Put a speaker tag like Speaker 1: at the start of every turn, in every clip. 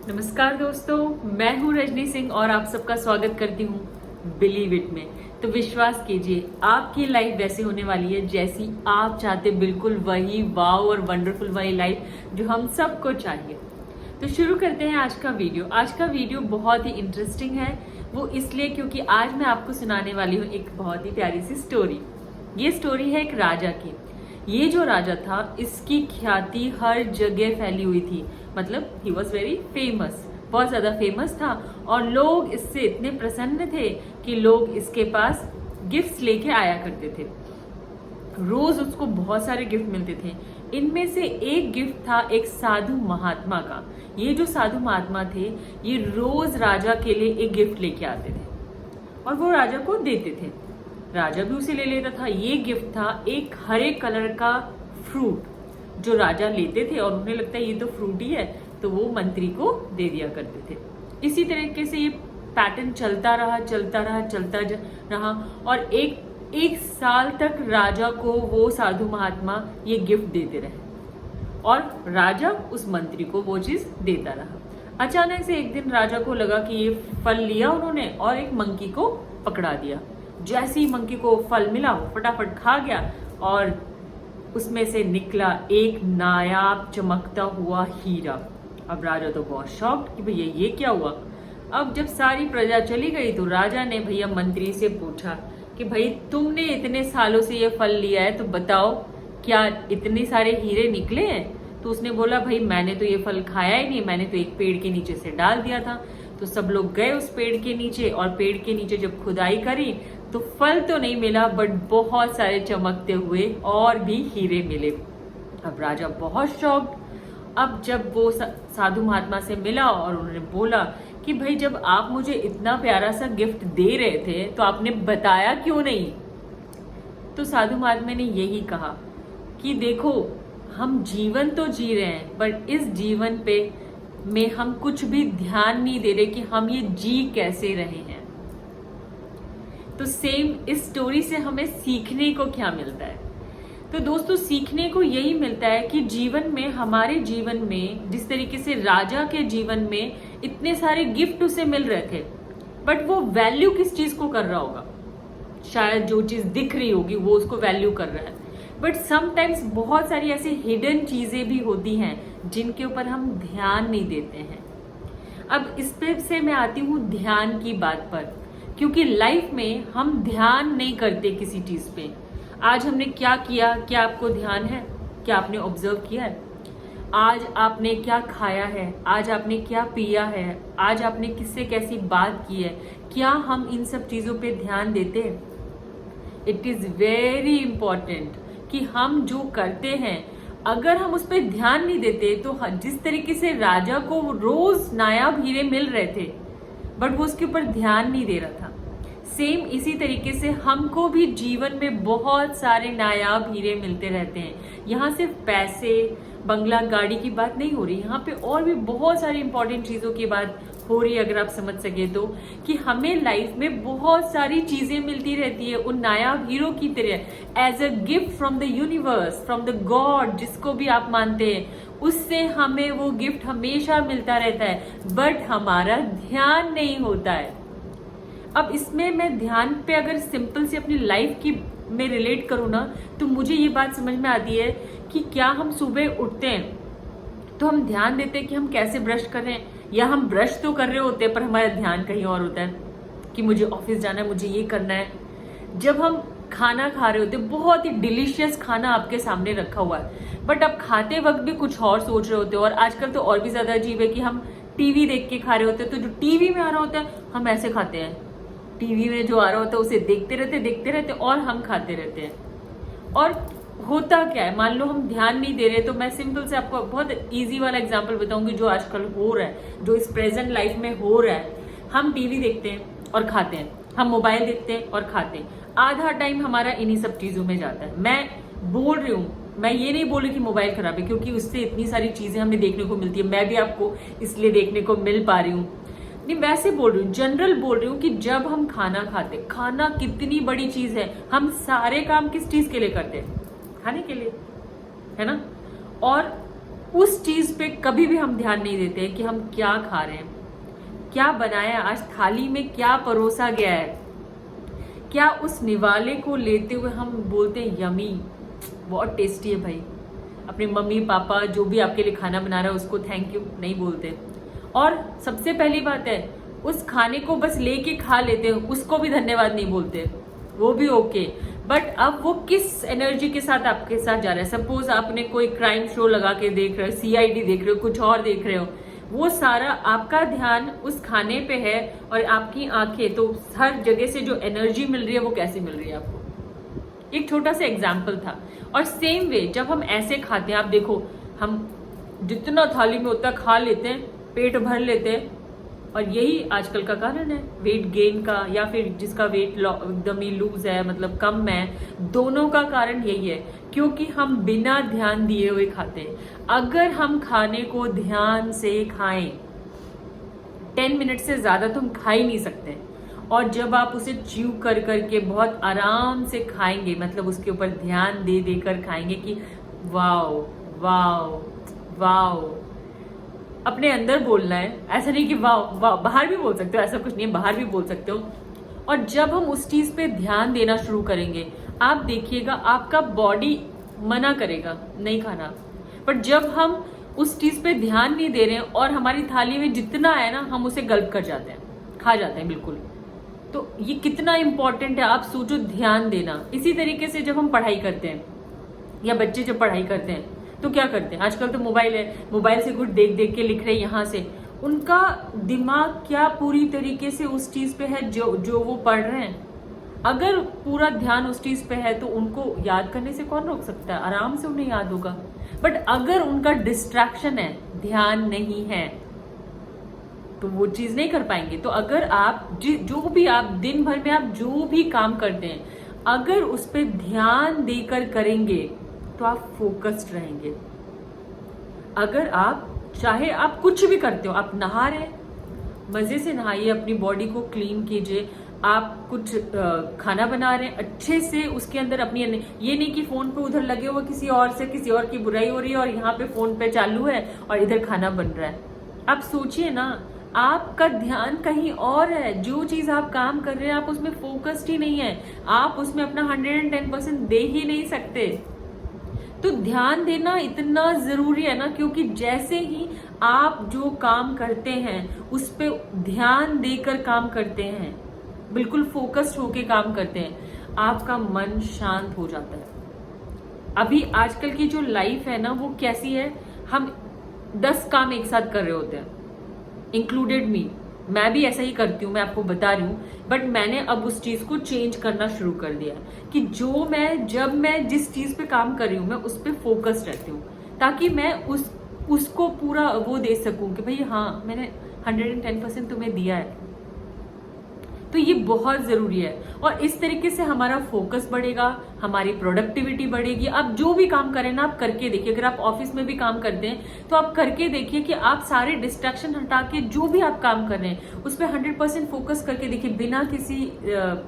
Speaker 1: नमस्कार दोस्तों, मैं हूं रजनी सिंह और आप सबका स्वागत करती हूं बिलीव इट में। तो विश्वास कीजिए, आपकी लाइफ वैसे होने वाली है जैसी आप चाहते, बिल्कुल वही वाव और वंडरफुल वाली लाइफ जो हम सबको चाहिए। तो शुरू करते हैं आज का वीडियो। आज का वीडियो बहुत ही इंटरेस्टिंग है, वो इसलिए क्योंकि आज मैं आपको सुनाने वाली हूँ एक बहुत ही प्यारी सी स्टोरी। ये स्टोरी है एक राजा की। ये जो राजा था, इसकी ख्याति हर जगह फैली हुई थी। मतलब ही वॉज वेरी फेमस, बहुत ज्यादा फेमस था और लोग इससे इतने प्रसन्न थे कि लोग इसके पास गिफ्ट्स लेके आया करते थे। रोज उसको बहुत सारे गिफ्ट मिलते थे। इनमें से एक गिफ्ट था एक साधु महात्मा का। ये जो साधु महात्मा थे, ये रोज राजा के लिए एक गिफ्ट लेके आते थे और वो राजा को देते थे। राजा भी उसे ले लेता था। ये गिफ्ट था एक हरे कलर का फ्रूट जो राजा लेते थे और उन्हें लगता है ये तो फ्रूट ही है, तो वो मंत्री को दे दिया करते थे। इसी तरीके से ये पैटर्न चलता रहा और एक साल तक राजा को वो साधु महात्मा ये गिफ्ट देते रहे और राजा उस मंत्री को वो चीज देता रहा। अचानक से एक दिन राजा को लगा कि ये फल लिया उन्होंने और एक मंकी को पकड़ा दिया। जैसे ही मंकी को फल मिला, वो फटाफट खा गया और उसमें से निकला एक नायाब चमकता हुआ हीरा। अब राजा तो बहुत शॉक्ड कि भैया ये क्या हुआ। अब जब सारी प्रजा चली गई तो राजा ने भैया मंत्री से पूछा कि भाई तुमने इतने सालों से ये फल लिया है, तो बताओ क्या इतने सारे हीरे निकले हैं? तो उसने बोला भाई मैंने तो ये फल खाया ही नहीं, मैंने तो एक पेड़ के नीचे से डाल दिया था। तो सब लोग गए उस पेड़ के नीचे और पेड़ के नीचे जब खुदाई करी तो फल तो नहीं मिला, बट बहुत सारे चमकते हुए और भी हीरे मिले। अब राजा बहुत शॉक्ड। अब जब वो साधु महात्मा से मिला और उन्होंने बोला कि भाई जब आप मुझे इतना प्यारा सा गिफ्ट दे रहे थे तो आपने बताया क्यों नहीं? तो साधु महात्मा ने यही कहा कि देखो, हम जीवन तो जी रहे हैं, बट इस जीवन पे में हम कुछ भी ध्यान नहीं दे रहे कि हम ये जी कैसे रहे हैं। तो सेम इस स्टोरी से हमें सीखने को क्या मिलता है? तो दोस्तों, सीखने को यही मिलता है कि जीवन में, हमारे जीवन में, जिस तरीके से राजा के जीवन में इतने सारे गिफ्ट उसे मिल रहे थे, बट वो वैल्यू किस चीज को कर रहा होगा? शायद जो चीज दिख रही होगी वो उसको वैल्यू कर रहा है, बट समटाइम्स बहुत सारी ऐसी हिडन चीजें भी होती हैं जिनके ऊपर हम ध्यान नहीं देते हैं। अब इस पे से मैं आती हूँ ध्यान की बात पर, क्योंकि लाइफ में हम ध्यान नहीं करते किसी चीज पे। आज हमने क्या किया, क्या आपको ध्यान है? क्या आपने ऑब्जर्व किया है? आज आपने क्या खाया है? आज आपने क्या पिया है? आज आपने किससे कैसी बात की है? क्या हम इन सब चीजों पे ध्यान देते हैं? इट इज वेरी इंपॉर्टेंट कि हम जो करते हैं, अगर हम उस पर ध्यान नहीं देते तो जिस तरीके से राजा को रोज नायाब हीरे मिल रहे थे बट वो उसके ऊपर ध्यान नहीं दे रहा था, सेम इसी तरीके से हमको भी जीवन में बहुत सारे नायाब हीरे मिलते रहते हैं। यहाँ सिर्फ पैसे, बंगला, गाड़ी की बात नहीं हो रही, यहाँ पे और भी बहुत सारी इंपॉर्टेंट चीजों की बात हो रही है। अगर आप समझ सके तो, कि हमें लाइफ में बहुत सारी चीजें मिलती रहती है उन नायाब हीरो की तरह, as a gift from the universe, from the God, जिसको भी आप मानते हैं, उससे हमें वो गिफ्ट हमेशा मिलता रहता है, बट हमारा ध्यान नहीं होता है। अब इसमें मैं ध्यान पे अगर सिंपल से अपनी लाइफ की में रिलेट करूँ ना, तो मुझे ये बात समझ में आती है कि क्या हम सुबह उठते हैं तो हम ध्यान देते हैं कि हम कैसे ब्रश कर रहे हैं, या हम ब्रश तो कर रहे होते हैं पर हमारा ध्यान कहीं और होता है कि मुझे ऑफिस जाना है, मुझे ये करना है। जब हम खाना खा रहे होते हैं, बहुत ही डिलीशियस खाना आपके सामने रखा हुआ है, बट आप खाते वक्त भी कुछ और सोच रहे होते हो। और आजकल तो और भी ज्यादा अजीब है कि हम टीवी देख के खा रहे होते हैं, तो जो टीवी में आ रहा होता है हम ऐसे खाते हैं, टीवी में जो आ रहा होता है उसे देखते रहते और हम खाते रहते हैं। और होता क्या है, मान लो हम ध्यान नहीं दे रहे, तो मैं सिंपल से आपको बहुत इजी वाला एग्जांपल बताऊंगी जो आजकल हो रहा है, जो इस प्रेजेंट लाइफ में हो रहा है। हम टीवी देखते हैं और खाते हैं, हम मोबाइल देखते हैं और खाते हैं, आधा टाइम हमारा इन्हीं सब चीजों में जाता है। मैं बोल रही हूँ, मैं ये नहीं बोल रही कि मोबाइल खराब है, क्योंकि उससे इतनी सारी चीजें हमें देखने को मिलती है, मैं भी आपको इसलिए देखने को मिल पा रही हूँ। नहीं, वैसे बोल रही हूँ, जनरल बोल रही हूँ कि जब हम खाना खाते, खाना कितनी बड़ी चीज है, हम सारे काम किस चीज के लिए करते हैं? खाने के लिए, है ना? और उस चीज पे कभी भी हम ध्यान नहीं देते कि हम क्या खा रहे हैं, क्या बनाया आज थाली में, क्या परोसा गया है, क्या उस निवाले को लेते हुए हम बोलते हैं यमी, बहुत टेस्टी है भाई। अपने मम्मी पापा जो भी आपके लिए खाना बना रहा है उसको थैंक यू नहीं बोलते। और सबसे पहली बात है, उस खाने को बस लेके खा लेते हैं, उसको भी धन्यवाद नहीं बोलते, वो भी ओके। बट अब वो किस एनर्जी के साथ आपके साथ जा रहा है। सपोज आपने कोई क्राइम शो लगा के देख रहे हो, सीआईडी देख रहे हो, कुछ और देख रहे हो, वो सारा आपका ध्यान उस खाने पे है और आपकी आंखें, तो हर जगह से जो एनर्जी मिल रही है वो कैसी मिल रही है आपको। एक छोटा सा एग्जाम्पल था। और सेम वे जब हम ऐसे खाते हैं, आप देखो हम जितना थाली में उतना खा लेते हैं, पेट भर लेते हैं, और यही आजकल का कारण है वेट गेन का, या फिर जिसका वेट एकदम ही लूज है, मतलब कम है, दोनों का कारण यही है क्योंकि हम बिना ध्यान दिए हुए खाते हैं। अगर हम खाने को ध्यान से खाएं, 10 मिनट से ज्यादा तो हम खा ही नहीं सकते, और जब आप उसे च्यू कर करके बहुत आराम से खाएंगे, मतलब उसके ऊपर ध्यान दे देकर खाएंगे कि वाओ वाओ वाओ, अपने अंदर बोलना है, ऐसा नहीं कि वाओ वाओ, बाहर भी बोल सकते हो, ऐसा कुछ नहीं है, बाहर भी बोल सकते हो। और जब हम उस चीज पे ध्यान देना शुरू करेंगे, आप देखिएगा आपका बॉडी मना करेगा नहीं खाना, बट जब हम उस चीज पे ध्यान नहीं दे रहे हैं और हमारी थाली में जितना है ना, हम उसे गल्प कर जाते हैं, खा जाते हैं बिल्कुल। तो ये कितना इंपॉर्टेंट है, आप सोचो, ध्यान देना। इसी तरीके से जब हम पढ़ाई करते हैं या बच्चे जब पढ़ाई करते हैं तो क्या करते हैं, आजकल तो मोबाइल है, मोबाइल से कुछ देख देख के लिख रहे हैं यहाँ से, उनका दिमाग क्या पूरी तरीके से उस चीज पे है जो वो पढ़ रहे हैं। अगर पूरा ध्यान उस चीज पे है तो उनको याद करने से कौन रोक सकता है, आराम से उन्हें याद होगा। बट अगर उनका डिस्ट्रैक्शन है, ध्यान नहीं है, तो वो चीज नहीं कर पाएंगे। तो अगर आप जो भी आप दिन भर में आप जो भी काम करते हैं, अगर उस पर ध्यान देकर करेंगे तो आप फोकस्ड रहेंगे। अगर आप चाहे आप कुछ भी करते हो, आप नहा रहे हैं, मजे से नहाइए, अपनी बॉडी को क्लीन कीजिए। आप कुछ खाना बना रहे हैं, अच्छे से उसके अंदर अपनी, ये नहीं कि फोन पे उधर लगे हुए किसी और से किसी और की बुराई हो रही है और यहाँ पे फोन पे चालू है और इधर खाना बन रहा है। आप सोचिए ना, आपका ध्यान कहीं और है, जो चीज आप काम कर रहे हैं आप उसमें फोकस्ड ही नहीं है, आप उसमें अपना 110% दे ही नहीं सकते। तो ध्यान देना इतना जरूरी है ना, क्योंकि जैसे ही आप जो काम करते हैं उस पे ध्यान देकर काम करते हैं, बिल्कुल फोकस्ड होके काम करते हैं, आपका मन शांत हो जाता है। अभी आजकल की जो लाइफ है ना वो कैसी है, हम 10 काम एक साथ कर रहे होते हैं, इंक्लूडेड मी, मैं भी ऐसा ही करती हूँ, मैं आपको बता रही हूँ। बट मैंने अब उस चीज को चेंज करना शुरू कर दिया कि जब मैं जिस चीज पे काम कर रही हूँ मैं उस पर फोकस्ड रहती हूँ, ताकि मैं उसको पूरा वो दे सकूं कि भाई हाँ मैंने 110% तुम्हें दिया है। तो ये बहुत जरूरी है, और इस तरीके से हमारा फोकस बढ़ेगा, हमारी प्रोडक्टिविटी बढ़ेगी। आप जो भी काम करें ना, आप करके देखिए। अगर आप ऑफिस में भी काम करते हैं तो आप करके देखिए कि आप सारे डिस्ट्रैक्शन हटा के जो भी आप काम कर रहे हैं उस पर 100% फोकस करके देखिए, बिना किसी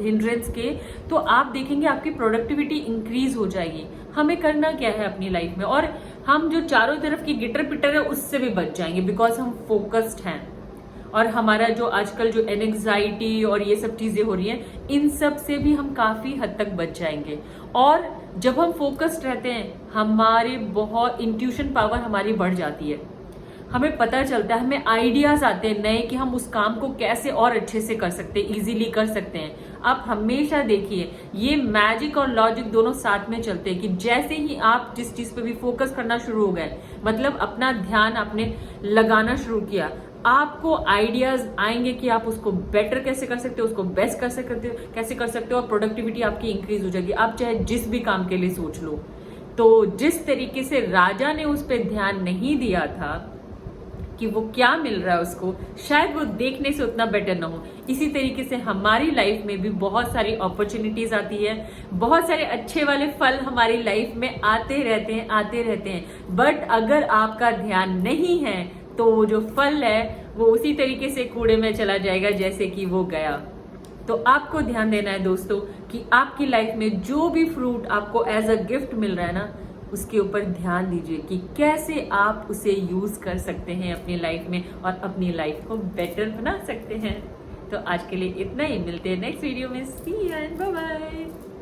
Speaker 1: हिंड्रेंस के। तो आप देखेंगे आपकी प्रोडक्टिविटी इंक्रीज हो जाएगी। हमें करना क्या है अपनी लाइफ में, और हम जो चारों तरफ की गिटर पिटर है उससे भी बच जाएंगे, बिकॉज हम फोकस्ड हैं। और हमारा जो आजकल जो एंग्जाइटी और ये सब चीजें हो रही हैं, इन सब से भी हम काफी हद तक बच जाएंगे। और जब हम फोकस्ड रहते हैं, हमारे बहुत इंट्यूशन पावर हमारी बढ़ जाती है, हमें पता चलता है, हमें आइडियाज आते हैं नए कि हम उस काम को कैसे और अच्छे से कर सकते हैं, इजीली कर सकते हैं। आप हमेशा देखिए, ये मैजिक और लॉजिक दोनों साथ में चलते हैं कि जैसे ही आप जिस चीज पे भी फोकस करना शुरू हो गए, मतलब अपना ध्यान आपने लगाना शुरू किया, आपको आइडियाज आएंगे कि आप उसको बेटर कैसे कर सकते हो, उसको बेस्ट कर सकते हो, कैसे कर सकते हो, और प्रोडक्टिविटी आपकी इंक्रीज हो जाएगी। आप चाहे जिस भी काम के लिए सोच लो। तो जिस तरीके से राजा ने उस पर ध्यान नहीं दिया था कि वो क्या मिल रहा है उसको, शायद वो देखने से उतना बेटर ना हो। इसी तरीके से हमारी लाइफ में भी बहुत सारी अपॉर्चुनिटीज आती है, बहुत सारे अच्छे वाले फल हमारी लाइफ में आते रहते हैं। बट अगर आपका ध्यान नहीं है तो वो जो फल है वो उसी तरीके से कूड़े में चला जाएगा जैसे कि वो गया। तो आपको ध्यान देना है दोस्तों कि आपकी लाइफ में जो भी फ्रूट आपको एज अ गिफ्ट मिल रहा है ना, उसके ऊपर ध्यान दीजिए कि कैसे आप उसे यूज कर सकते हैं अपनी लाइफ में और अपनी लाइफ को बेटर बना सकते हैं। तो आज के लिए इतना ही, मिलते हैं नेक्स्ट वीडियो में। सी यू एंड बाय बाय।